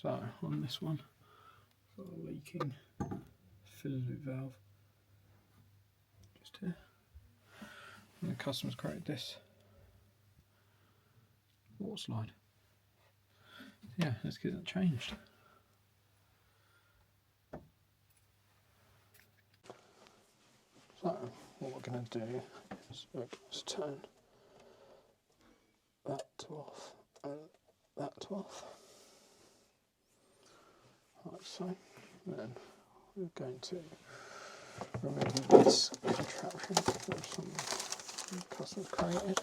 So on this one, got a leaking filler valve just here, and the customer's created this water slide. Yeah, let's get that changed. So what we're going to do is we're going to turn that to off and that to off, like so. And then we're going to remove this contraption which some customers created.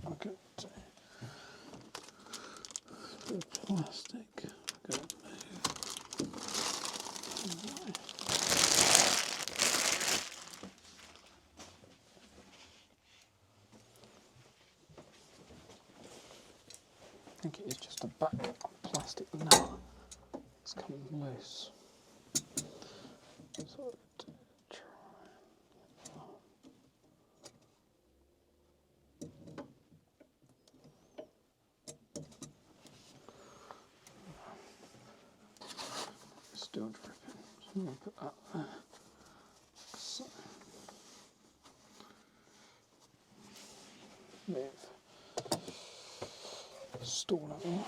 I'm going to put the plastic. I'm going to move. I think it is just a back plastic nut. It's coming loose. So to try. Still dripping. So I'm going to put that there. So move. Store that one.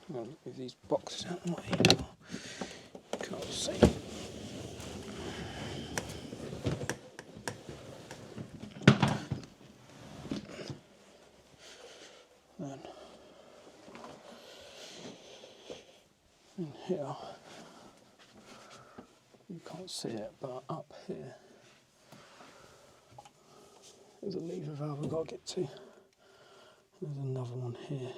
I'm going to move these boxes out of the way. You can't see. Then in here, you can't see it, but up here there's a lever valve I've got to get to. There's another one here.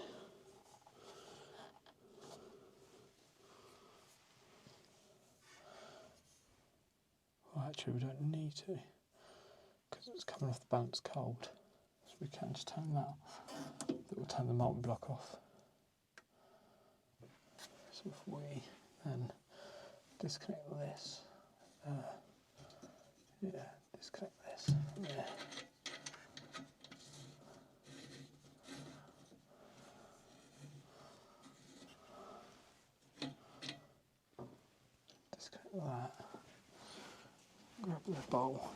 Well, actually we don't need to, because it's coming off the balance cold. So we can just turn that off. That will turn the multi-block off. So if we then disconnect this, disconnect this from there. Disconnect that. Grab the bowl.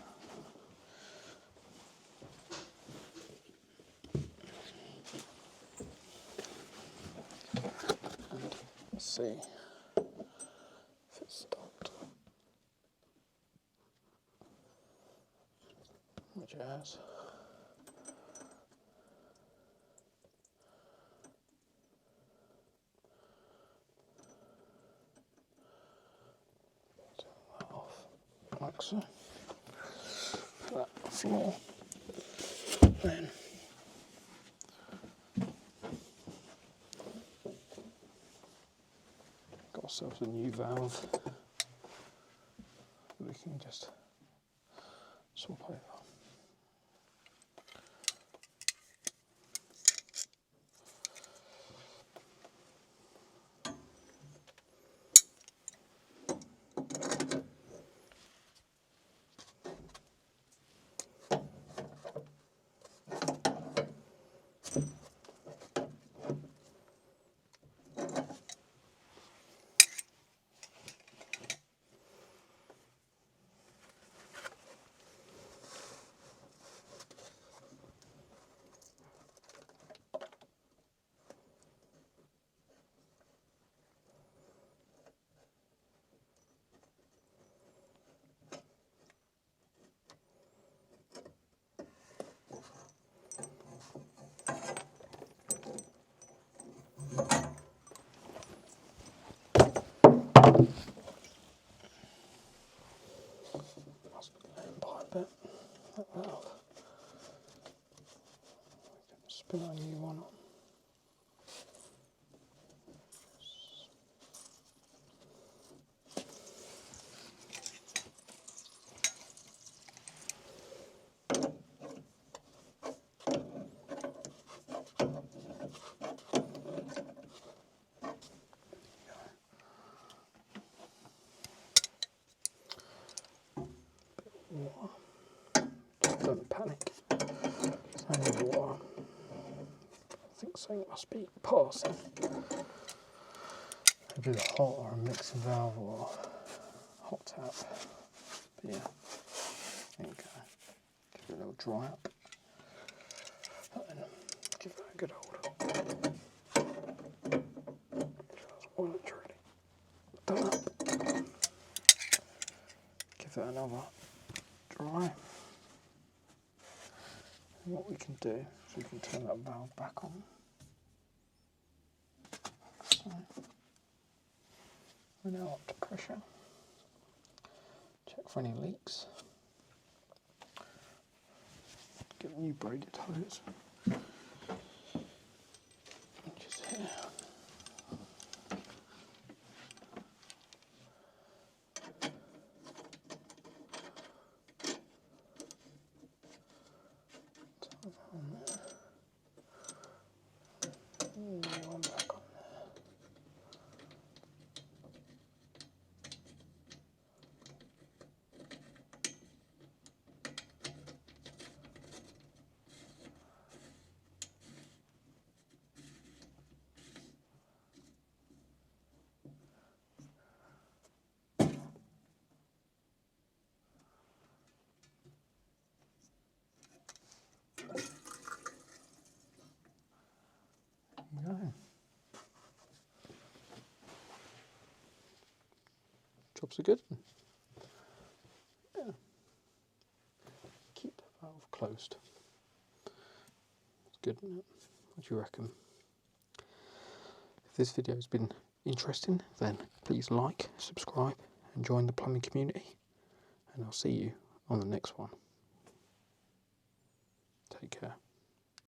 And see if it's stopped. Which it has. Turn that off like so. Put that on the floor. Then got ourselves a new valve that we can just swap over. Spin a new one on. don't panic. It's only water. I think something must be passing. Maybe the hot or a mixing valve or hot tap. But yeah, there you go. Give it a little dry up. And then give that a good hold. Just well and truly done up. Give that another dry. And what we can do is we can turn that valve back on. So we're now up to pressure. Check for any leaks. Get new braided hose. Just here. One back on there. There you go. Jobs are good. Yeah. Keep the valve closed. It's good, isn't it? What do you reckon? If this video has been interesting, then please like, subscribe, and join the plumbing community. And I'll see you on the next one. Take care.